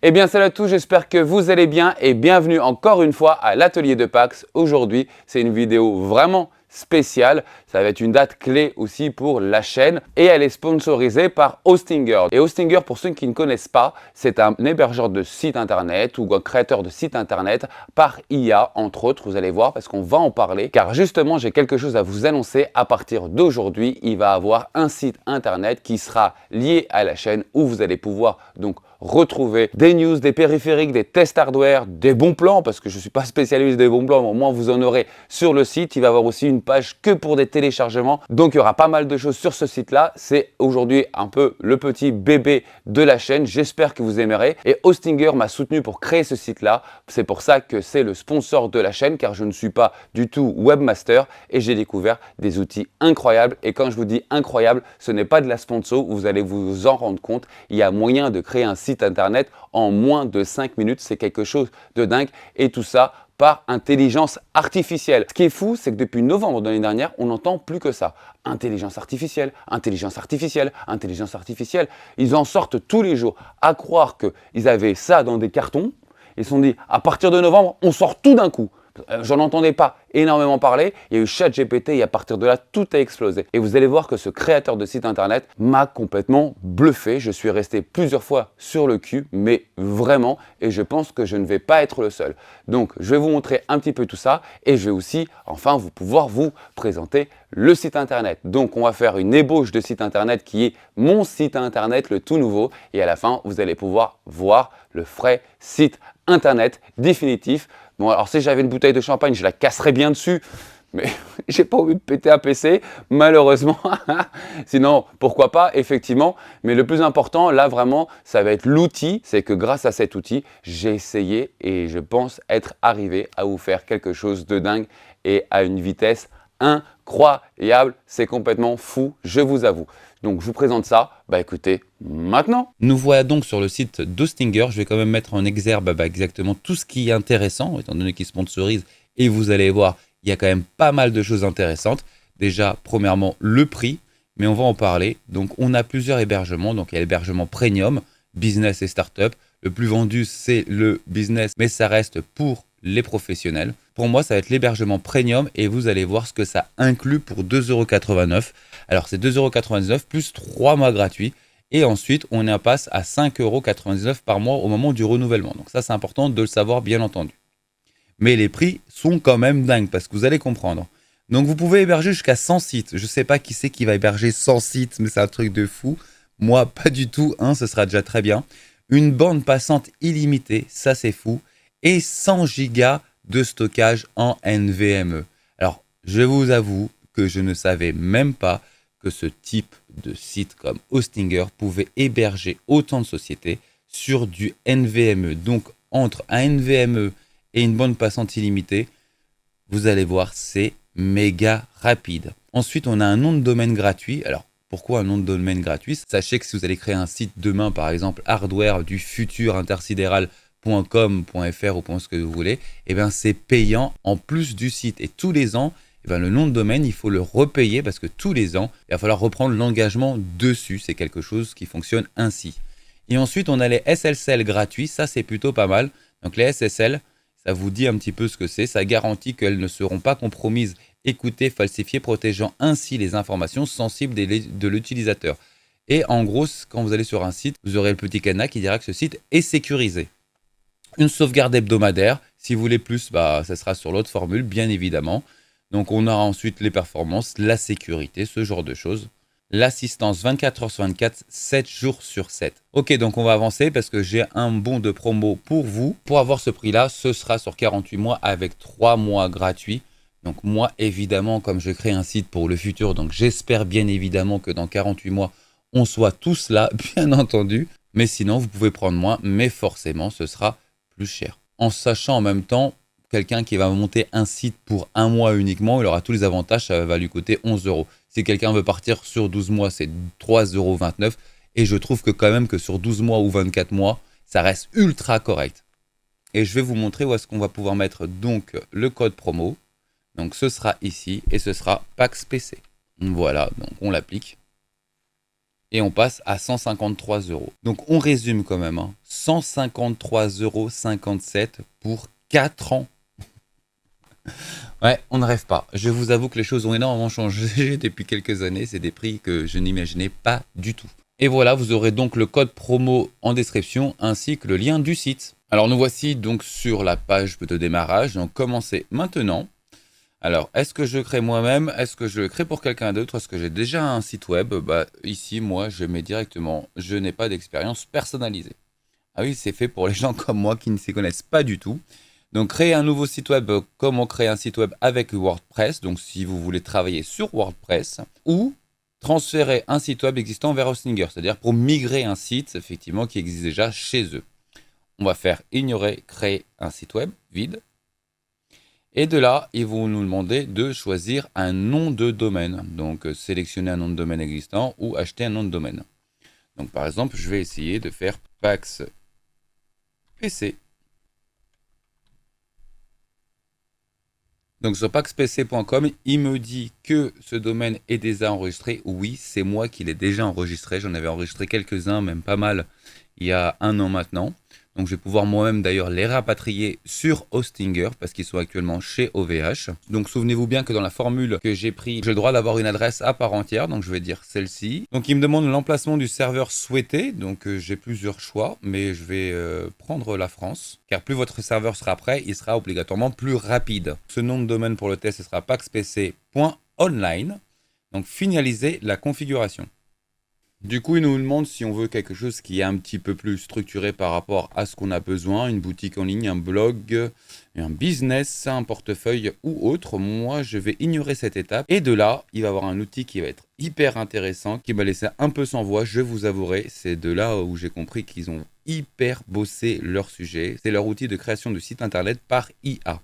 Eh bien salut à tous, j'espère que vous allez bien et bienvenue encore une fois à l'atelier de Pax. Aujourd'hui, c'est une vidéo vraiment spéciale. Ça va être une date clé aussi pour la chaîne et elle est sponsorisée par Hostinger. Et Hostinger, pour ceux qui ne connaissent pas, c'est un hébergeur de site internet ou un créateur de site internet par IA, entre autres, vous allez voir, parce qu'on va en parler. Car justement, j'ai quelque chose à vous annoncer. À partir d'aujourd'hui, il va avoir un site internet qui sera lié à la chaîne où vous allez pouvoir donc retrouver des news, des périphériques, des tests hardware, des bons plans, parce que je ne suis pas spécialiste des bons plans, mais au moins vous en aurez sur le site. Il va y avoir aussi une page que pour des téléchargements, donc il y aura pas mal de choses sur ce site-là. C'est aujourd'hui un peu le petit bébé de la chaîne, j'espère que vous aimerez. Et Hostinger m'a soutenu pour créer ce site-là, c'est pour ça que c'est le sponsor de la chaîne, car je ne suis pas du tout webmaster et j'ai découvert des outils incroyables. Et quand je vous dis incroyable, ce n'est pas de la sponsor, vous allez vous en rendre compte, il y a moyen de créer un site internet en moins de 5 minutes, c'est quelque chose de dingue et tout ça par intelligence artificielle. Ce qui est fou, c'est que depuis novembre de l'année dernière, on n'entend plus que ça. Intelligence artificielle, intelligence artificielle, intelligence artificielle. Ils en sortent tous les jours. À croire qu'ils avaient ça dans des cartons, ils se sont dit, à partir de novembre, on sort tout d'un coup. J'en entendais pas énormément parler, il y a eu ChatGPT et à partir de là, tout a explosé. Et vous allez voir que ce créateur de site internet m'a complètement bluffé. Je suis resté plusieurs fois sur le cul, mais vraiment, et je pense que je ne vais pas être le seul. Donc, je vais vous montrer un petit peu tout ça et je vais aussi, enfin, pouvoir vous présenter le site internet. Donc, on va faire une ébauche de site internet qui est mon site internet, le tout nouveau. Et à la fin, vous allez pouvoir voir le vrai site internet définitif. Bon, alors si j'avais une bouteille de champagne, je la casserais bien dessus, mais j'ai pas envie de péter un PC, malheureusement. Sinon, pourquoi pas, effectivement. Mais le plus important, là vraiment, ça va être l'outil. C'est que grâce à cet outil, j'ai essayé et je pense être arrivé à vous faire quelque chose de dingue et à une vitesse incroyable. C'est complètement fou, je vous avoue. Donc, je vous présente ça. Bah écoutez, maintenant. Nous voilà donc sur le site d'Hostinger. Je vais quand même mettre en exergue exactement tout ce qui est intéressant, étant donné qu'il sponsorise. Et vous allez voir, il y a quand même pas mal de choses intéressantes. Déjà, premièrement, le prix, mais on va en parler. Donc, on a plusieurs hébergements. Donc, il y a l'hébergement premium, business et startup. Le plus vendu, c'est le business, mais ça reste pour les professionnels. Pour moi, ça va être l'hébergement premium et vous allez voir ce que ça inclut pour 2,89 €. Alors, c'est 2,99 € plus 3 mois gratuits. Et ensuite, on passe à 5,99 € par mois au moment du renouvellement. Donc ça, c'est important de le savoir, bien entendu. Mais les prix sont quand même dingues parce que vous allez comprendre. Donc, vous pouvez héberger jusqu'à 100 sites. Je ne sais pas qui c'est qui va héberger 100 sites, mais c'est un truc de fou. Moi, pas du tout. Ce sera déjà très bien. Une bande passante illimitée, ça c'est fou. Et 100 gigas de stockage en NVMe. Alors, je vous avoue que je ne savais même pas que ce type de site comme Hostinger pouvait héberger autant de sociétés sur du NVMe. Donc, entre un NVMe et une bande passante illimitée, vous allez voir, c'est méga rapide. Ensuite, on a un nom de domaine gratuit. Alors, pourquoi un nom de domaine gratuit? Sachez que si vous allez créer un site demain, par exemple, hardware du futur intersidéral.com.fr ou ce que vous voulez, eh bien, c'est payant en plus du site. Et tous les ans, eh bien, le nom de domaine, il faut le repayer parce que tous les ans, il va falloir reprendre l'engagement dessus. C'est quelque chose qui fonctionne ainsi. Et ensuite, on a les SSL gratuits. Ça, c'est plutôt pas mal. Donc, les SSL, ça vous dit un petit peu ce que c'est. Ça garantit qu'elles ne seront pas compromises, écoutées, falsifiées, protégeant ainsi les informations sensibles de l'utilisateur. Et en gros, quand vous allez sur un site, vous aurez le petit cadenas qui dira que ce site est sécurisé. Une sauvegarde hebdomadaire. Si vous voulez plus, ça sera sur l'autre formule, bien évidemment. Donc, on aura ensuite les performances, la sécurité, ce genre de choses. L'assistance 24 h sur 24, 7 jours sur 7. Ok, donc on va avancer parce que j'ai un bon de promo pour vous. Pour avoir ce prix-là, ce sera sur 48 mois avec 3 mois gratuits. Donc moi, évidemment, comme je crée un site pour le futur, donc j'espère bien évidemment que dans 48 mois, on soit tous là, bien entendu. Mais sinon, vous pouvez prendre moins, mais forcément, ce sera plus cher. En sachant en même temps, quelqu'un qui va monter un site pour un mois uniquement, il aura tous les avantages, ça va lui coûter 11 €. Si quelqu'un veut partir sur 12 mois, c'est 3,29 €. Et je trouve que quand même que sur 12 mois ou 24 mois, ça reste ultra correct. Et je vais vous montrer où est-ce qu'on va pouvoir mettre donc le code promo. Donc ce sera ici et ce sera PaxPC. Voilà, donc on l'applique. et on passe à 153 euros. Donc on résume quand même, hein. 153,57 € pour 4 ans. Ouais, on ne rêve pas. Je vous avoue que les choses ont énormément changé depuis quelques années. C'est des prix que je n'imaginais pas du tout. Et voilà, vous aurez donc le code promo en description ainsi que le lien du site. Alors nous voici donc sur la page de démarrage. Donc commencez maintenant. Alors, est-ce que je crée moi-même? Est-ce que je le crée pour quelqu'un d'autre? Est-ce que j'ai déjà un site web? Bah, ici, moi, je mets directement, je n'ai pas d'expérience personnalisée. Ah oui, c'est fait pour les gens comme moi qui ne s'y connaissent pas du tout. Donc, créer un nouveau site web, comment créer un site web avec WordPress. Donc, si vous voulez travailler sur WordPress ou transférer un site web existant vers Hostinger, c'est-à-dire pour migrer un site, effectivement, qui existe déjà chez eux. On va faire ignorer, créer un site web vide. Et de là, ils vont nous demander de choisir un nom de domaine. Donc, sélectionner un nom de domaine existant ou acheter un nom de domaine. Donc, par exemple, je vais essayer de faire Pax PC. Donc, sur paxpc.com, il me dit que ce domaine est déjà enregistré. Oui, c'est moi qui l'ai déjà enregistré. J'en avais enregistré quelques-uns, même pas mal, il y a 1 an maintenant. Donc, je vais pouvoir moi-même d'ailleurs les rapatrier sur Hostinger parce qu'ils sont actuellement chez OVH. Donc, souvenez-vous bien que dans la formule que j'ai pris, j'ai le droit d'avoir une adresse à part entière. Donc, je vais dire celle-ci. Donc, il me demande l'emplacement du serveur souhaité. Donc, j'ai plusieurs choix, mais je vais prendre la France. Car plus votre serveur sera prêt, il sera obligatoirement plus rapide. Ce nom de domaine pour le test, ce sera paxpc.online. Donc, finaliser la configuration. Du coup, il nous demande si on veut quelque chose qui est un petit peu plus structuré par rapport à ce qu'on a besoin, une boutique en ligne, un blog, un business, un portefeuille ou autre. Moi, je vais ignorer cette étape. Et de là, il va y avoir un outil qui va être hyper intéressant, qui m'a laissé un peu sans voix, je vous avouerai. C'est de là où j'ai compris qu'ils ont hyper bossé leur sujet. C'est leur outil de création de site internet par IA.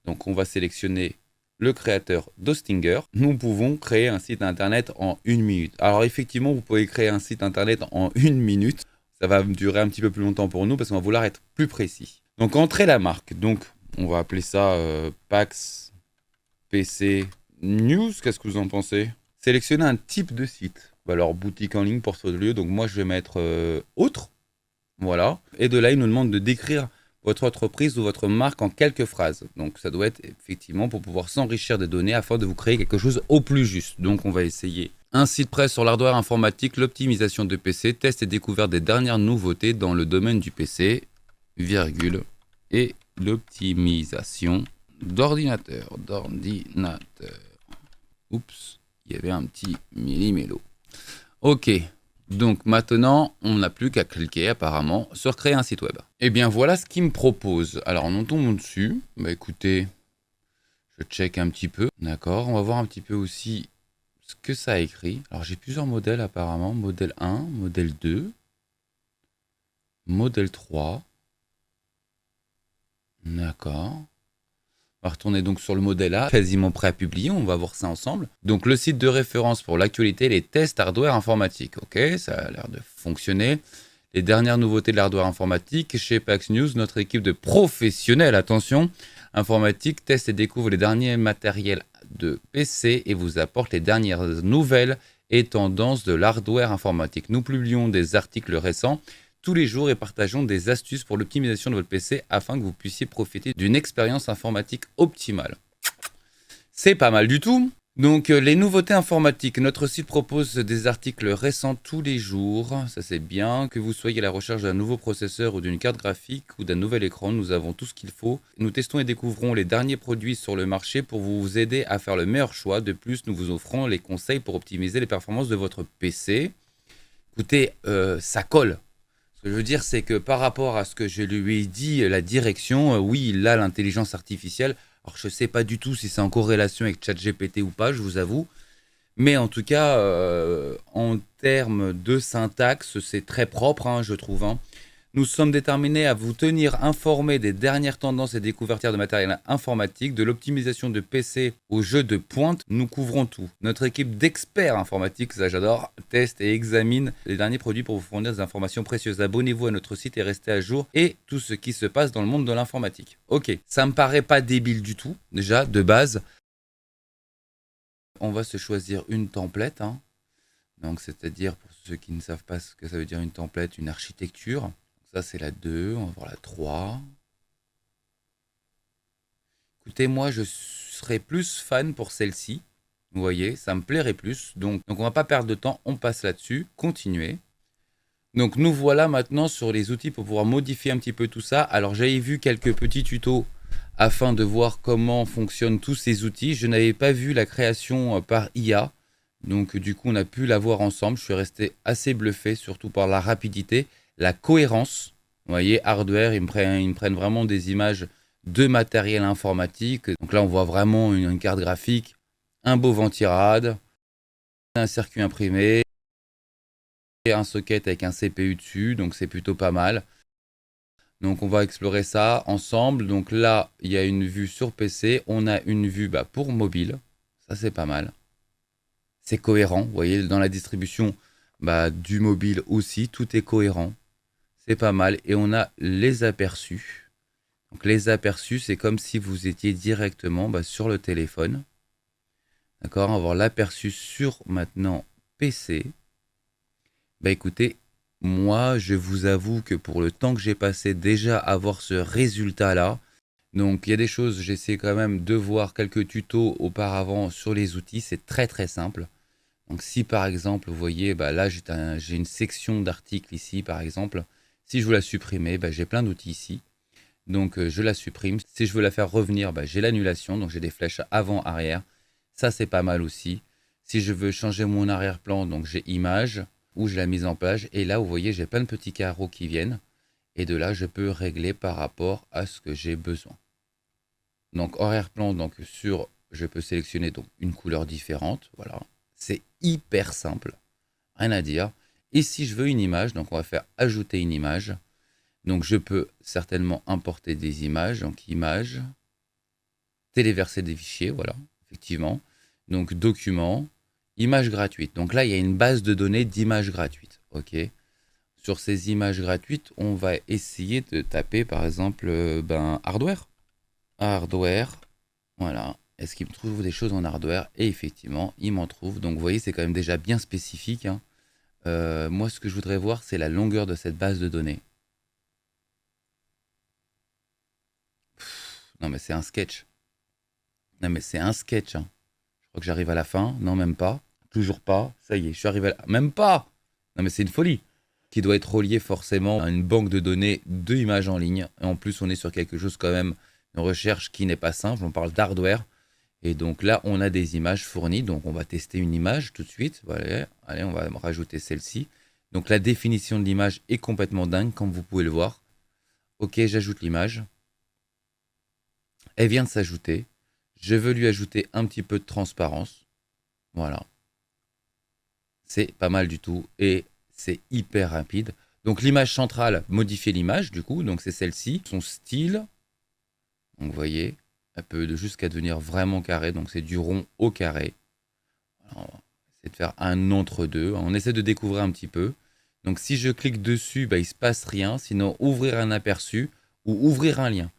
Donc, on va sélectionner le créateur d'Hostinger. Nous pouvons créer un site internet en 1 minute. Alors effectivement, vous pouvez créer un site internet en 1 minute. Ça va durer un petit peu plus longtemps pour nous parce qu'on va vouloir être plus précis. Donc entrez la marque. Donc on va appeler ça Pax PC News. Qu'est-ce que vous en pensez? Sélectionnez un type de site. Alors boutique en ligne, portfolio. Donc moi je vais mettre autre. Voilà. Et de là, il nous demande de décrire votre entreprise ou votre marque en quelques phrases. Donc ça doit être effectivement pour pouvoir s'enrichir des données afin de vous créer quelque chose au plus juste. Donc on va essayer un site prêt sur l'hardware informatique, l'optimisation de PC, test et découverte des dernières nouveautés dans le domaine du PC, virgule, et l'optimisation d'ordinateur. Oups, il y avait un petit millimélo. Ok. Donc maintenant, on n'a plus qu'à cliquer apparemment sur créer un site web. Et bien voilà ce qu'il me propose. Alors on tombe dessus. Bah écoutez, je check un petit peu. D'accord, on va voir un petit peu aussi ce que ça a écrit. Alors j'ai plusieurs modèles apparemment. Modèle 1, modèle 2, modèle 3. D'accord. On va retourner donc sur le modèle A, quasiment prêt à publier, on va voir ça ensemble. Donc le site de référence pour l'actualité, les tests hardware informatique. Ok, ça a l'air de fonctionner. Les dernières nouveautés de l'hardware informatique. Chez Pax News, notre équipe de professionnels, attention, informatique, teste et découvre les derniers matériels de PC et vous apporte les dernières nouvelles et tendances de l'hardware informatique. Nous publions des articles récents tous les jours et partageons des astuces pour l'optimisation de votre PC afin que vous puissiez profiter d'une expérience informatique optimale. C'est pas mal du tout. Donc les nouveautés informatiques, notre site propose des articles récents tous les jours, ça c'est bien. Que vous soyez à la recherche d'un nouveau processeur ou d'une carte graphique ou d'un nouvel écran, nous avons tout ce qu'il faut. Nous testons et découvrons les derniers produits sur le marché pour vous aider à faire le meilleur choix. De plus, nous vous offrons les conseils pour optimiser les performances de votre PC. Écoutez, ça colle. Ce que je veux dire, c'est que par rapport à ce que je lui ai dit, la direction, oui, il a l'intelligence artificielle. Alors, je ne sais pas du tout si c'est en corrélation avec ChatGPT ou pas, je vous avoue. Mais en tout cas, en termes de syntaxe, c'est très propre, hein, je trouve. Hein. Nous sommes déterminés à vous tenir informés des dernières tendances et découvertes de matériel informatique, de l'optimisation de PC aux jeux de pointe. Nous couvrons tout. Notre équipe d'experts informatiques, ça j'adore, teste et examine les derniers produits pour vous fournir des informations précieuses. Abonnez-vous à notre site et restez à jour et tout ce qui se passe dans le monde de l'informatique. Ok, ça me paraît pas débile du tout, déjà, de base. On va se choisir une template, hein. Donc, c'est-à-dire, pour ceux qui ne savent pas ce que ça veut dire une template, une architecture. Ça, c'est la 2. On va voir la 3. Écoutez, moi, je serais plus fan pour celle-ci. Vous voyez, ça me plairait plus. Donc on va pas perdre de temps. On passe là-dessus. Continuer. Donc, nous voilà maintenant sur les outils pour pouvoir modifier un petit peu tout ça. Alors, j'avais vu quelques petits tutos afin de voir comment fonctionnent tous ces outils. Je n'avais pas vu la création par IA. Donc, du coup, on a pu la voir ensemble. Je suis resté assez bluffé, surtout par la rapidité, la cohérence. Vous voyez, hardware, ils me prennent vraiment des images de matériel informatique. Donc là, on voit vraiment une carte graphique, un beau ventirad, un circuit imprimé, et un socket avec un CPU dessus. Donc, c'est plutôt pas mal. Donc on va explorer ça ensemble. Donc là, il y a une vue sur PC. On a une vue pour mobile. Ça, c'est pas mal. C'est cohérent. Vous voyez, dans la distribution du mobile aussi, tout est cohérent. C'est pas mal. Et on a les aperçus. Donc les aperçus, c'est comme si vous étiez directement sur le téléphone. D'accord, on va voir l'aperçu sur maintenant PC. Écoutez, moi, je vous avoue que pour le temps que j'ai passé déjà à voir ce résultat-là, donc il y a des choses, j'essaie quand même de voir quelques tutos auparavant sur les outils, c'est très très simple. Donc si par exemple, vous voyez, là j'ai une section d'articles ici par exemple, si je veux la supprimer, j'ai plein d'outils ici. Donc je la supprime. Si je veux la faire revenir, j'ai l'annulation, donc j'ai des flèches avant-arrière. Ça c'est pas mal aussi. Si je veux changer mon arrière-plan, donc j'ai image, où j'ai la mise en page. Et là, vous voyez, j'ai plein de petits carreaux qui viennent. Et de là, je peux régler par rapport à ce que j'ai besoin. Donc, arrière-plan, je peux sélectionner donc une couleur différente. Voilà. C'est hyper simple. Rien à dire. Et si je veux une image, donc on va faire ajouter une image. Donc, je peux certainement importer des images. Donc, image, téléverser des fichiers. Voilà, effectivement. Donc, document. Images gratuites. Donc là, il y a une base de données d'images gratuites. OK. Sur ces images gratuites, on va essayer de taper par exemple hardware. Hardware. Voilà. Est-ce qu'il me trouve des choses en hardware? Et effectivement, il m'en trouve. Donc vous voyez, c'est quand même déjà bien spécifique. Hein. Moi, ce que je voudrais voir, c'est la longueur de cette base de données. Non, mais c'est un sketch. Non, mais c'est un sketch. Hein. Je crois que j'arrive à la fin. Non, même pas. Toujours pas. Ça y est, je suis arrivé à la... Même pas. Non, mais c'est une folie. Qui doit être relié forcément à une banque de données de images en ligne. Et en plus, on est sur quelque chose quand même, une recherche qui n'est pas simple. On parle d'hardware. Et donc là, on a des images fournies. Donc on va tester une image tout de suite. Voilà. Allez, on va rajouter celle-ci. Donc la définition de l'image est complètement dingue, comme vous pouvez le voir. Ok, j'ajoute l'image. Elle vient de s'ajouter. Je veux lui ajouter un petit peu de transparence. Voilà. C'est pas mal du tout et c'est hyper rapide. Donc l'image centrale, modifier l'image du coup, donc c'est celle-ci. Son style, donc vous voyez, elle peut jusqu'à devenir vraiment carré, donc c'est du rond au carré. Alors, on va essayer de faire un entre-deux. On essaie de découvrir un petit peu. Donc si je clique dessus, il ne se passe rien. Sinon, ouvrir un aperçu ou ouvrir un lien.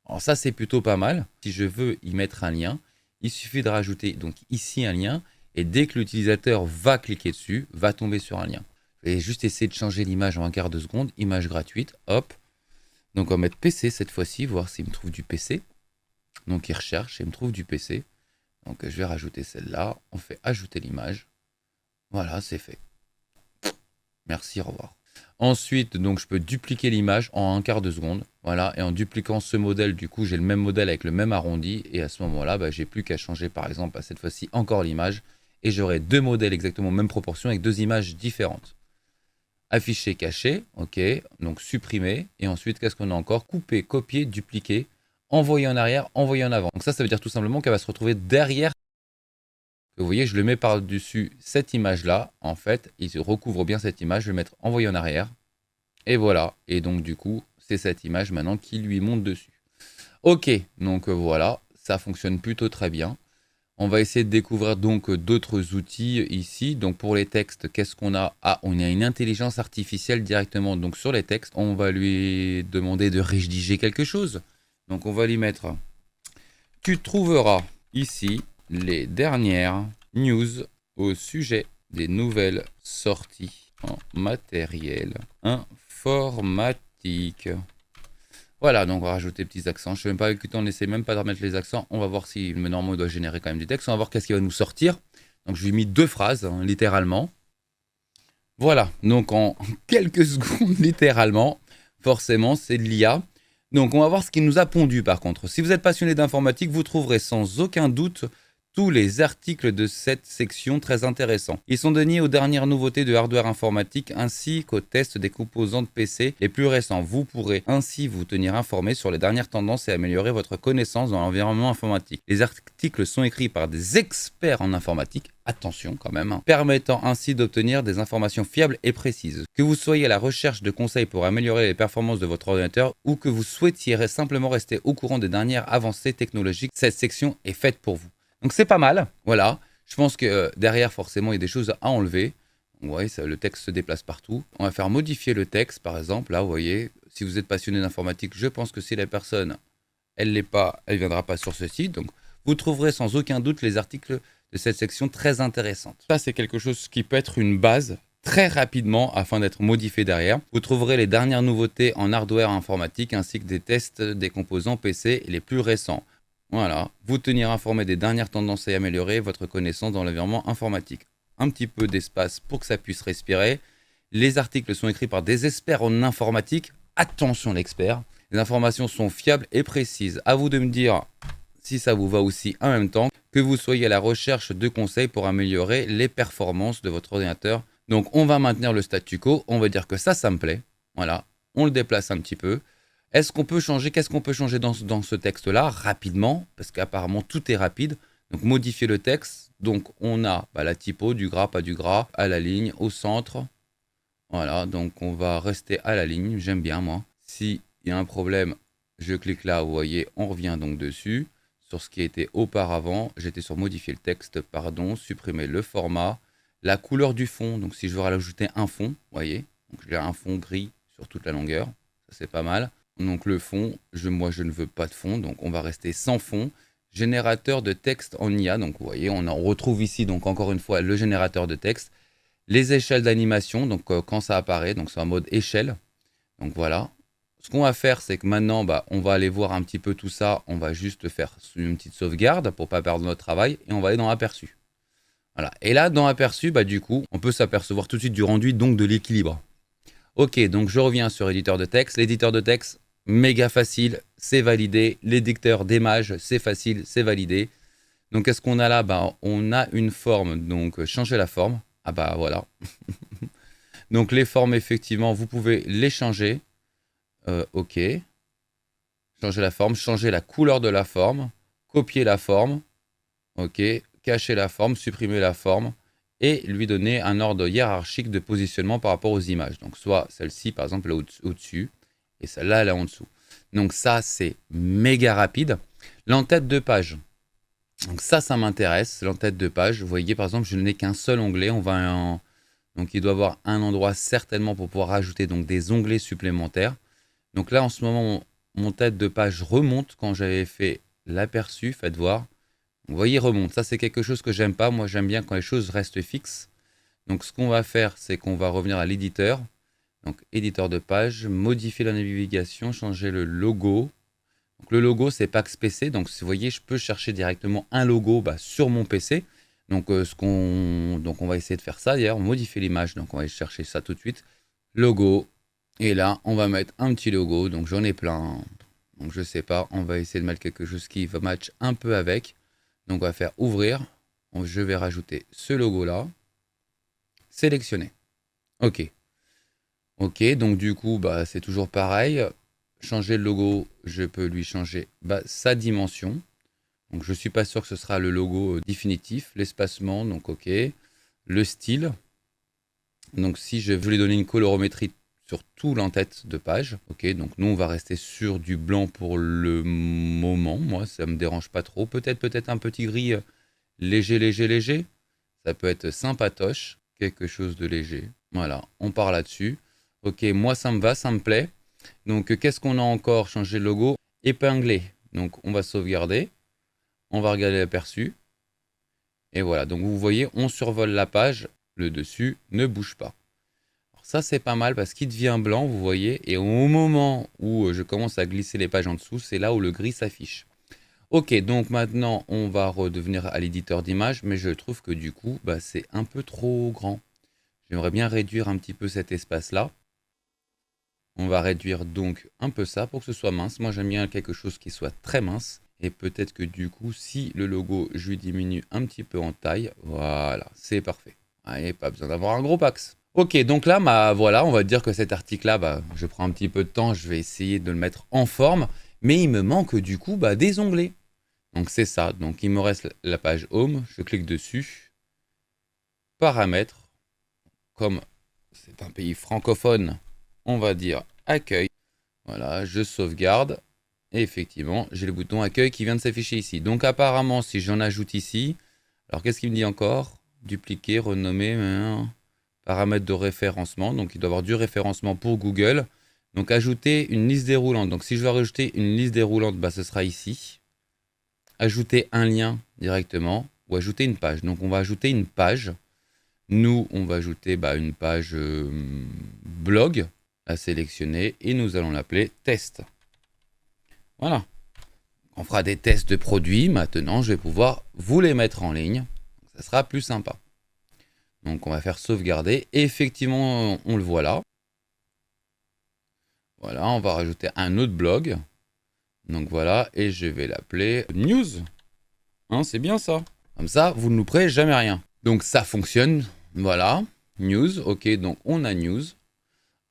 Alors ça, c'est plutôt pas mal. Si je veux y mettre un lien, il suffit de rajouter donc ici un lien. Et dès que l'utilisateur va cliquer dessus, va tomber sur un lien. Je vais juste essayer de changer l'image en un quart de seconde. Image gratuite, hop. Donc on va mettre PC cette fois-ci, voir s'il me trouve du PC. Donc il recherche et il me trouve du PC. Donc je vais rajouter celle-là. On fait ajouter l'image. Voilà, c'est fait. Merci, au revoir. Ensuite, donc je peux dupliquer l'image en un quart de seconde. Voilà, et en dupliquant ce modèle, du coup, j'ai le même modèle avec le même arrondi. Et à ce moment-là, j'ai plus qu'à changer, par exemple, à cette fois-ci, encore l'image. Et j'aurai deux modèles exactement même proportion avec deux images différentes. Afficher, cacher, ok. Donc supprimer. Et ensuite, qu'est-ce qu'on a encore? Couper, copier, dupliquer, envoyer en arrière, envoyer en avant. Donc ça veut dire tout simplement qu'elle va se retrouver derrière. Vous voyez, je le mets par-dessus cette image-là. En fait, il recouvre bien cette image. Je vais mettre envoyer en arrière. Et voilà. Et donc, du coup, c'est cette image maintenant qui lui monte dessus. Ok, donc voilà. Ça fonctionne plutôt très bien. On va essayer de découvrir donc d'autres outils ici. Donc, pour les textes, qu'est-ce qu'on a? Ah, on a une intelligence artificielle directement. Donc, sur les textes, on va lui demander de rédiger quelque chose. Donc, on va lui mettre... Tu trouveras ici les dernières news au sujet des nouvelles sorties en matériel informatique. Voilà, donc on va rajouter petits accents. Je ne sais même pas avec le temps, on n'essaie même pas de remettre les accents. On va voir si, mais normalement, il doit générer quand même du texte. On va voir qu'est-ce qui va nous sortir. Donc, je lui ai mis 2 phrases, hein, littéralement. Voilà, donc en quelques secondes, littéralement, forcément, c'est de l'IA. Donc, on va voir ce qui nous a pondu, par contre. Si vous êtes passionné d'informatique, vous trouverez sans aucun doute tous les articles de cette section très intéressants. Ils sont dédiés aux dernières nouveautés de hardware informatique ainsi qu'aux tests des composants de PC les plus récents. Vous pourrez ainsi vous tenir informé sur les dernières tendances et améliorer votre connaissance dans l'environnement informatique. Les articles sont écrits par des experts en informatique, attention quand même, permettant ainsi d'obtenir des informations fiables et précises. Que vous soyez à la recherche de conseils pour améliorer les performances de votre ordinateur ou que vous souhaitiez simplement rester au courant des dernières avancées technologiques, cette section est faite pour vous. Donc c'est pas mal, voilà. Je pense que derrière, forcément, il y a des choses à enlever. Vous voyez, le texte se déplace partout. On va faire modifier le texte, par exemple. Là, vous voyez, si vous êtes passionné d'informatique, je pense que si la personne, elle l'est pas, elle ne viendra pas sur ce site. Donc, vous trouverez sans aucun doute les articles de cette section très intéressante. Ça, c'est quelque chose qui peut être une base très rapidement afin d'être modifié derrière. Vous trouverez les dernières nouveautés en hardware informatique ainsi que des tests des composants PC les plus récents. Voilà, vous tenir informé des dernières tendances et améliorer votre connaissance dans l'environnement informatique. Un petit peu d'espace pour que ça puisse respirer. Les articles sont écrits par des experts en informatique. Attention l'expert. Les informations sont fiables et précises. À vous de me dire si ça vous va aussi en même temps. Que vous soyez à la recherche de conseils pour améliorer les performances de votre ordinateur. Donc on va maintenir le statu quo. On va dire que ça me plaît. Voilà, on le déplace un petit peu. Est-ce qu'on peut changer? Qu'est-ce qu'on peut changer dans ce texte-là rapidement? Parce qu'apparemment, tout est rapide. Donc, modifier le texte. Donc, on a la typo, du gras, pas du gras, à la ligne, au centre. Voilà, donc on va rester à la ligne. J'aime bien, moi. S'il y a un problème, je clique là, vous voyez, on revient donc dessus. Sur ce qui était auparavant, j'étais sur modifier le texte, pardon, supprimer le format, la couleur du fond. Donc, si je veux rajouter un fond, vous voyez, donc j'ai un fond gris sur toute la longueur. Ça, c'est pas mal. Donc le fond, moi je ne veux pas de fond, donc on va rester sans fond. Générateur de texte en IA, donc vous voyez, on retrouve ici donc encore une fois le générateur de texte. Les échelles d'animation, donc quand ça apparaît, donc c'est en mode échelle. Donc voilà. Ce qu'on va faire, c'est que maintenant, on va aller voir un petit peu tout ça. On va juste faire une petite sauvegarde pour ne pas perdre notre travail et on va aller dans Aperçu. Voilà. Et là, dans Aperçu, du coup, on peut s'apercevoir tout de suite du rendu, donc de l'équilibre. Ok, donc je reviens sur éditeur de texte. L'éditeur de texte, méga facile, c'est validé. L'éditeur d'images, c'est facile, c'est validé. Donc, qu'est-ce qu'on a là? On a une forme, donc changer la forme. Ah voilà. Donc, les formes, effectivement, vous pouvez les changer. Ok. Changer la forme, changer la couleur de la forme, copier la forme. Ok. Cacher la forme, supprimer la forme. Et lui donner un ordre hiérarchique de positionnement par rapport aux images. Donc, soit celle-ci, par exemple, là au-dessus, et celle-là, là en dessous. Donc, ça, c'est méga rapide. L'entête de page. Donc, ça m'intéresse, l'entête de page. Vous voyez, par exemple, je n'ai qu'un seul onglet. Donc, il doit y avoir un endroit certainement pour pouvoir rajouter donc, des onglets supplémentaires. Donc, là, en ce moment, mon tête de page remonte quand j'avais fait l'aperçu. Faites voir. Vous voyez, remonte. Ça, c'est quelque chose que j'aime pas. Moi, j'aime bien quand les choses restent fixes. Donc, ce qu'on va faire, c'est qu'on va revenir à l'éditeur. Donc, éditeur de page, modifier la navigation, changer le logo. Donc, le logo, c'est Pax PC. Donc, vous voyez, je peux chercher directement un logo sur mon PC. Donc, on va essayer de faire ça. D'ailleurs, modifier l'image. Donc, on va aller chercher ça tout de suite. Logo. Et là, on va mettre un petit logo. Donc, j'en ai plein. Donc, je sais pas. On va essayer de mettre quelque chose qui va match un peu avec. Donc, on va faire ouvrir. Je vais rajouter ce logo-là. Sélectionner. OK. OK, donc du coup, c'est toujours pareil. Changer le logo, je peux lui changer sa dimension. Donc, je ne suis pas sûr que ce sera le logo définitif. L'espacement, donc OK. Le style. Donc, si je veux lui donner une colorimétrie sur tout l'entête de page. OK, donc nous, on va rester sur du blanc pour le moment. Moi, ça ne me dérange pas trop. Peut-être un petit gris léger. Ça peut être sympatoche. Quelque chose de léger. Voilà, on part là-dessus. Ok, moi ça me va, ça me plaît. Donc qu'est-ce qu'on a encore? Changer le logo. Épingler. Donc on va sauvegarder. On va regarder l'aperçu. Et voilà, donc vous voyez, on survole la page. le dessus ne bouge pas. Alors ça, c'est pas mal parce qu'il devient blanc, vous voyez, et au moment où je commence à glisser les pages en dessous, c'est là où le gris s'affiche. Ok, donc maintenant, on va redevenir à l'éditeur d'image, mais je trouve que du coup, bah, c'est un peu trop grand. J'aimerais bien réduire un petit peu cet espace-là. On va réduire donc un peu ça pour que ce soit mince. Moi, j'aime bien quelque chose qui soit très mince. Et peut-être que du coup, si le logo, je lui diminue un petit peu en taille, voilà, c'est parfait. Allez, pas besoin d'avoir un gros pax. Ok, donc là, bah, voilà, on va dire que cet article-là, bah, je prends un petit peu de temps, je vais essayer de le mettre en forme. Mais il me manque du coup bah, des onglets. Donc c'est ça. Donc il me reste la page Home. Je clique dessus. Paramètres. Comme c'est un pays francophone, on va dire accueil. Voilà, je sauvegarde. Et effectivement, j'ai le bouton accueil qui vient de s'afficher ici. Donc apparemment, si j'en ajoute ici, alors qu'est-ce qu'il me dit encore? Dupliquer, renommer, paramètres de référencement. Donc il doit y avoir du référencement pour Google. Donc ajouter une liste déroulante. Donc si je veux rajouter une liste déroulante, bah, ce sera ici. Ajouter un lien directement ou ajouter une page. Donc on va ajouter une page. Nous, on va ajouter bah, une page blog à sélectionner et nous allons l'appeler test. Voilà. On fera des tests de produits. Maintenant, je vais pouvoir vous les mettre en ligne. Ça sera plus sympa. Donc, on va faire sauvegarder. Et effectivement, on le voit là. Voilà, on va rajouter un autre blog. Donc voilà, et je vais l'appeler news. Hein, c'est bien ça. Comme ça, vous ne louperez jamais rien. Donc ça fonctionne. Voilà, news. Ok, donc on a news.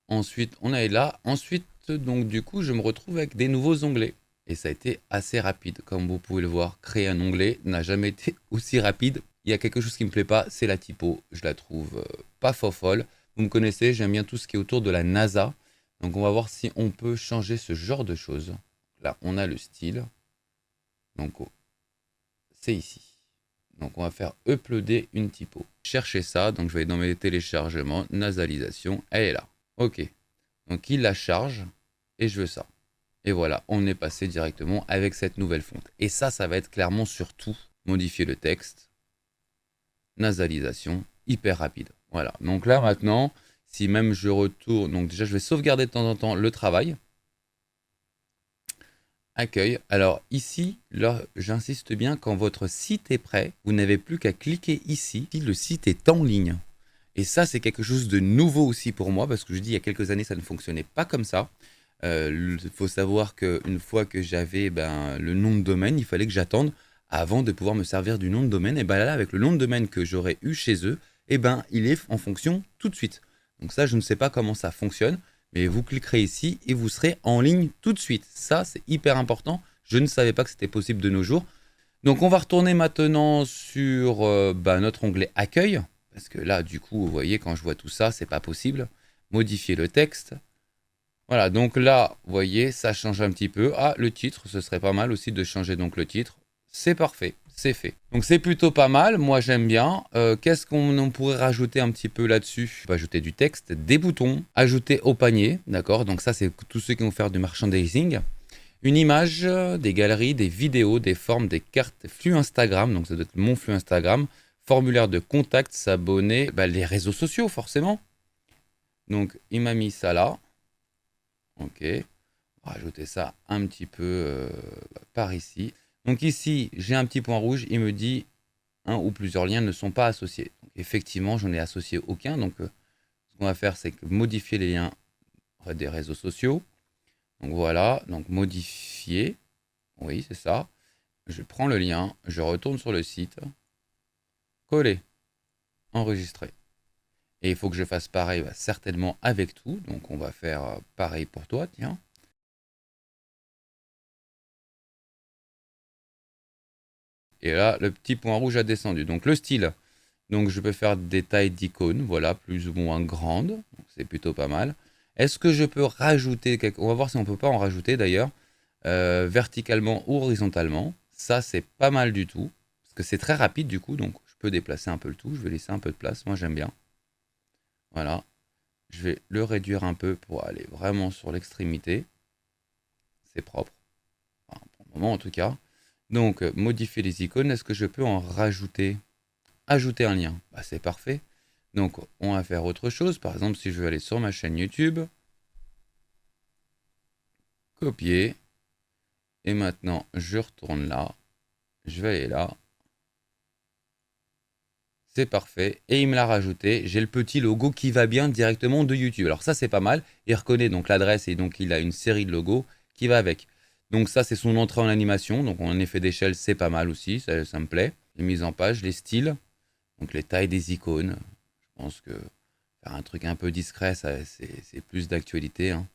Ensuite, on est là. Ensuite, donc du coup, je me retrouve avec des nouveaux onglets. Et ça a été assez rapide. Comme vous pouvez le voir, créer un onglet n'a jamais été aussi rapide. Il y a quelque chose qui me plaît pas, c'est la typo. Je la trouve pas folle. Vous me connaissez, j'aime bien tout ce qui est autour de la NASA. Donc on va voir si on peut changer ce genre de choses. Là, on a le style. Donc c'est ici. Donc on va faire uploader une typo. Cherchez ça, donc je vais dans mes téléchargements, nasalisation, elle est là. Ok. Donc il la charge et je veux ça. Et voilà, on est passé directement avec cette nouvelle fonte. Et ça va être clairement sur tout. Modifier le texte, nasalisation, hyper rapide. Voilà, donc là maintenant, si même je retourne, donc déjà je vais sauvegarder de temps en temps le travail. Accueil. Alors ici, là, j'insiste bien, quand votre site est prêt, vous n'avez plus qu'à cliquer ici si le site est en ligne. Et ça, c'est quelque chose de nouveau aussi pour moi, parce que je dis, il y a quelques années, ça ne fonctionnait pas comme ça. Il faut savoir qu'une fois que j'avais le nom de domaine, il fallait que j'attende avant de pouvoir me servir du nom de domaine. Et là, avec le nom de domaine que j'aurais eu chez eux, il est en fonction tout de suite. Donc ça, je ne sais pas comment ça fonctionne, mais vous cliquerez ici et vous serez en ligne tout de suite. Ça, c'est hyper important. Je ne savais pas que c'était possible de nos jours. Donc on va retourner maintenant sur notre onglet accueil. Parce que là, du coup, vous voyez, quand je vois tout ça, c'est pas possible. Modifier le texte. Voilà, donc là, vous voyez, ça change un petit peu. Ah, le titre, ce serait pas mal aussi de changer donc le titre. C'est parfait, c'est fait. Donc c'est plutôt pas mal, moi j'aime bien. Qu'est-ce qu'on pourrait rajouter un petit peu là-dessus? On peut ajouter du texte, des boutons, ajouter au panier, d'accord? Donc ça, c'est tous ceux qui vont faire du merchandising. Une image, des galeries, des vidéos, des formes, des cartes, flux Instagram, donc ça doit être mon flux Instagram. Formulaire de contact, s'abonner, les réseaux sociaux forcément. Donc il m'a mis ça là. Ok. On va rajouter ça un petit peu par ici. Donc ici, j'ai un petit point rouge. Il me dit un ou plusieurs liens ne sont pas associés. Donc, effectivement, j'en ai associé aucun. Donc ce qu'on va faire, c'est que modifier les liens des réseaux sociaux. Donc voilà. Donc modifier. Oui, c'est ça. Je prends le lien. Je retourne sur le site. Coller. Enregistrer. Et il faut que je fasse pareil certainement avec tout. Donc on va faire pareil pour toi, tiens. Et là, le petit point rouge a descendu. Donc le style. Donc je peux faire des tailles d'icônes, voilà, plus ou moins grandes. C'est plutôt pas mal. Est-ce que je peux rajouter On va voir si on peut pas en rajouter d'ailleurs. Verticalement ou horizontalement. Ça, c'est pas mal du tout. Parce que c'est très rapide du coup. Donc je peux déplacer un peu le tout. Je vais laisser un peu de place. Moi, j'aime bien. Voilà. Je vais le réduire un peu pour aller vraiment sur l'extrémité. C'est propre. Enfin, pour le moment en tout cas. Donc, modifier les icônes. Est-ce que je peux en rajouter? Ajouter un lien. C'est parfait. Donc, on va faire autre chose. Par exemple, si je veux aller sur ma chaîne YouTube, copier. Et maintenant, je retourne là. Je vais aller là. C'est parfait. Et il me l'a rajouté. J'ai le petit logo qui va bien directement de YouTube. Alors ça, c'est pas mal. Il reconnaît donc l'adresse et donc il a une série de logos qui va avec. Donc ça, c'est son entrée en animation. Donc en effet d'échelle, c'est pas mal aussi. Ça me plaît. Les mises en page, les styles. Donc les tailles des icônes. Je pense que faire un truc un peu discret, c'est plus d'actualité. Hein.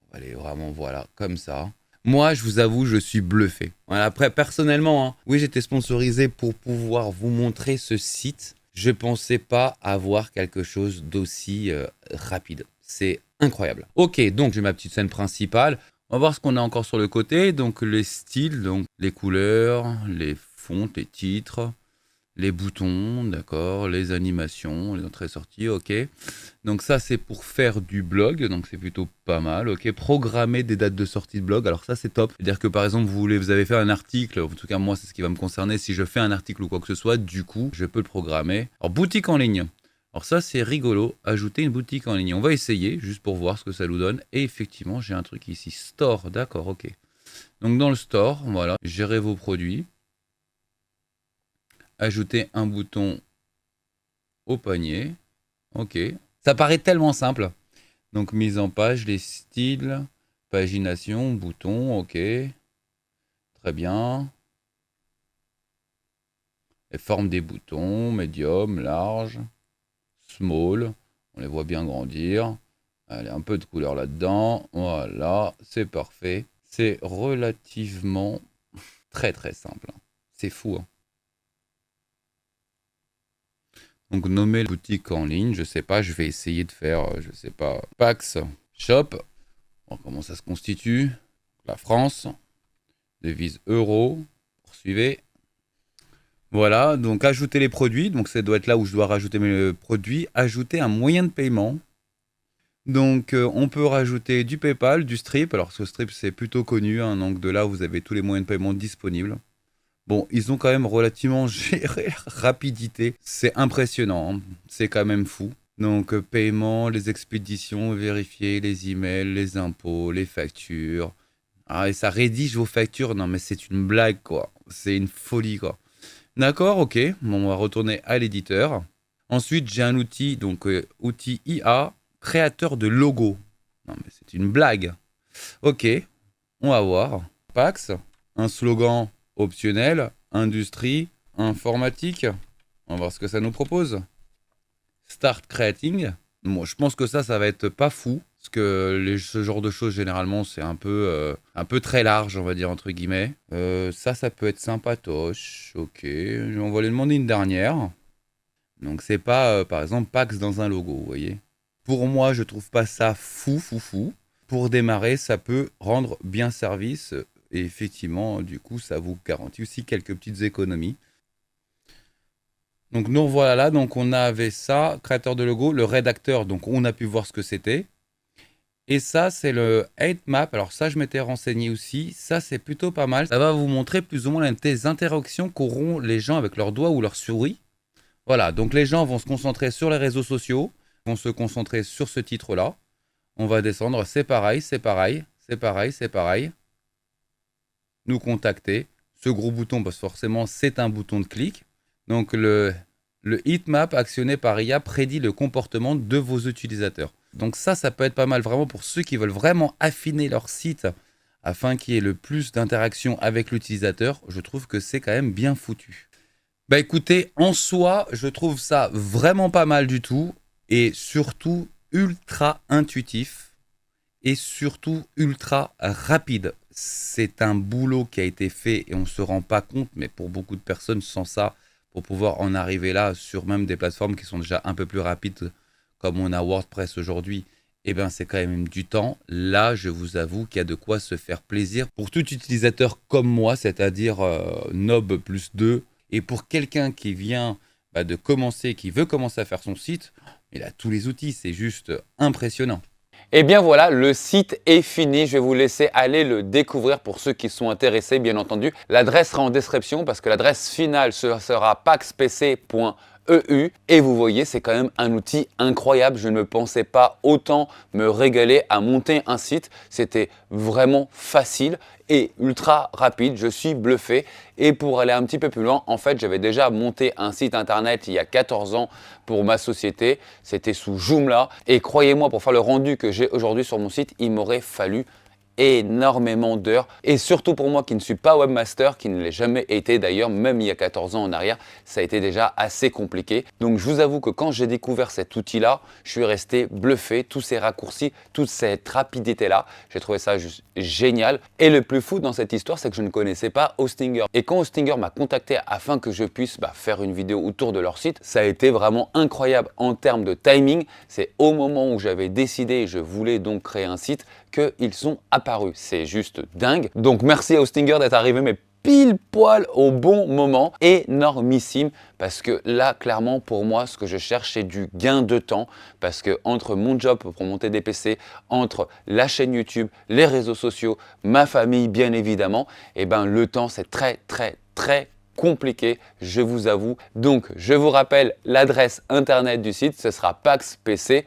On va aller vraiment, voilà, comme ça. Moi, je vous avoue, je suis bluffé. Voilà, après, personnellement, hein, oui, j'étais sponsorisé pour pouvoir vous montrer ce site. Je pensais pas avoir quelque chose d'aussi rapide. C'est incroyable. Ok, donc j'ai ma petite scène principale. On va voir ce qu'on a encore sur le côté. Donc les styles, donc les couleurs, les fonts, les titres, les boutons, d'accord, les animations, les entrées-sorties, ok. Donc ça, c'est pour faire du blog, donc c'est plutôt pas mal, ok. Programmer des dates de sortie de blog, alors ça, c'est top. C'est-à-dire que par exemple, vous avez fait un article, en tout cas moi, c'est ce qui va me concerner. Si je fais un article ou quoi que ce soit, du coup, je peux le programmer. Alors, boutique en ligne. Alors ça, c'est rigolo, ajouter une boutique en ligne. On va essayer, juste pour voir ce que ça nous donne. Et effectivement, j'ai un truc ici, store, d'accord, ok. Donc dans le store, voilà, gérer vos produits. Ajouter un bouton au panier. Ok. Ça paraît tellement simple. Donc mise en page, les styles, pagination, bouton, ok. Très bien. Les formes des boutons, médium, large, small. On les voit bien grandir. Allez, un peu de couleur là-dedans. Voilà, c'est parfait. C'est relativement très très simple. C'est fou, hein. Donc nommer la boutique en ligne, je sais pas, je vais essayer de faire, je sais pas, Pax Shop. Bon, comment ça se constitue? La France, devise euro, poursuivez. Voilà, donc ajouter les produits, donc ça doit être là où je dois rajouter mes produits. Ajouter un moyen de paiement. Donc on peut rajouter du PayPal, du Stripe. Alors ce Stripe c'est plutôt connu, hein, donc de là vous avez tous les moyens de paiement disponibles. Bon, ils ont quand même relativement géré la rapidité. C'est impressionnant, hein. C'est quand même fou. Donc, paiement, les expéditions, vérifier les emails, les impôts, les factures. Ah, et ça rédige vos factures. Non, mais c'est une blague, quoi. C'est une folie, quoi. D'accord, ok. Bon, on va retourner à l'éditeur. Ensuite, j'ai un outil, donc outil IA, créateur de logo. Non, mais c'est une blague. Ok, on va voir. Pax, un slogan optionnel, industrie, informatique. On va voir ce que ça nous propose. Start creating. Bon, je pense que ça va être pas fou. Parce que ce genre de choses, généralement, c'est un peu très large, on va dire, entre guillemets. Ça peut être sympatoche. Ok, on va lui demander une dernière. Donc, c'est pas, par exemple, Pax dans un logo, vous voyez. Pour moi, je trouve pas ça fou. Pour démarrer, ça peut rendre bien service. Et effectivement, du coup, ça vous garantit aussi quelques petites économies. Donc nous voilà là, donc on avait ça, créateur de logo, le rédacteur, donc on a pu voir ce que c'était. Et ça, c'est le 8 map. Alors ça, je m'étais renseigné aussi. Ça, c'est plutôt pas mal. Ça va vous montrer plus ou moins les interactions qu'auront les gens avec leurs doigts ou leur souris. Voilà, donc les gens vont se concentrer sur les réseaux sociaux, vont se concentrer sur ce titre-là. On va descendre, c'est pareil, c'est pareil, c'est pareil, c'est pareil. Nous contacter. Ce gros bouton, parce que forcément, c'est un bouton de clic. Donc le heatmap actionné par IA prédit le comportement de vos utilisateurs. Donc ça peut être pas mal vraiment pour ceux qui veulent vraiment affiner leur site afin qu'il y ait le plus d'interaction avec l'utilisateur. Je trouve que c'est quand même bien foutu. Bah écoutez, en soi, je trouve ça vraiment pas mal du tout et surtout ultra intuitif et surtout ultra rapide. C'est un boulot qui a été fait et on ne se rend pas compte, mais pour beaucoup de personnes, sans ça, pour pouvoir en arriver là sur même des plateformes qui sont déjà un peu plus rapides, comme on a WordPress aujourd'hui, eh bien c'est quand même du temps. Là, je vous avoue qu'il y a de quoi se faire plaisir pour tout utilisateur comme moi, c'est-à-dire Nob plus 2. Et pour quelqu'un qui vient de commencer, qui veut commencer à faire son site, il a tous les outils, c'est juste impressionnant. Et bien voilà, le site est fini. Je vais vous laisser aller le découvrir pour ceux qui sont intéressés, bien entendu. L'adresse sera en description parce que l'adresse finale sera paxpc.eu. .eu et vous voyez, c'est quand même un outil incroyable. Je ne pensais pas autant me régaler à monter un site. C'était vraiment facile et ultra rapide. Je suis bluffé. Et pour aller un petit peu plus loin, en fait, j'avais déjà monté un site internet il y a 14 ans pour ma société. C'était sous Joomla. Et croyez-moi, pour faire le rendu que j'ai aujourd'hui sur mon site, il m'aurait fallu énormément d'heures et surtout pour moi qui ne suis pas webmaster, qui ne l'ai jamais été d'ailleurs, même il y a 14 ans en arrière, ça a été déjà assez compliqué. Donc je vous avoue que quand j'ai découvert cet outil-là, je suis resté bluffé, tous ces raccourcis, toute cette rapidité-là, j'ai trouvé ça juste génial. Et le plus fou dans cette histoire, c'est que je ne connaissais pas Hostinger. Et quand Hostinger m'a contacté afin que je puisse faire une vidéo autour de leur site, ça a été vraiment incroyable en termes de timing. C'est au moment où j'avais décidé et je voulais donc créer un site qu'ils sont apparus. C'est juste dingue. Donc merci à Hostinger d'être arrivé, mais pile poil au bon moment, énormissime, parce que là, clairement, pour moi, ce que je cherche, c'est du gain de temps, parce que entre mon job pour monter des PC, entre la chaîne YouTube, les réseaux sociaux, ma famille, bien évidemment, et le temps, c'est très compliqué, je vous avoue. Donc, je vous rappelle l'adresse internet du site, ce sera paxpc.eu.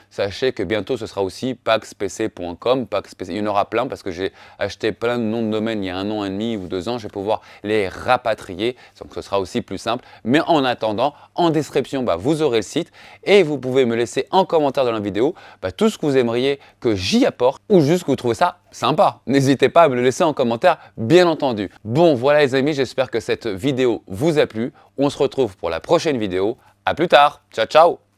Sachez que bientôt ce sera aussi paxpc.com, il y en aura plein parce que j'ai acheté plein de noms de domaine il y a 1 an et demi ou 2 ans, je vais pouvoir les rapatrier, donc ce sera aussi plus simple. Mais en attendant, en description, vous aurez le site et vous pouvez me laisser en commentaire dans la vidéo tout ce que vous aimeriez que j'y apporte ou juste que vous trouvez ça sympa. N'hésitez pas à me le laisser en commentaire, bien entendu. Bon, voilà les amis, j'espère que cette vidéo vous a plu. On se retrouve pour la prochaine vidéo. À plus tard, ciao ciao.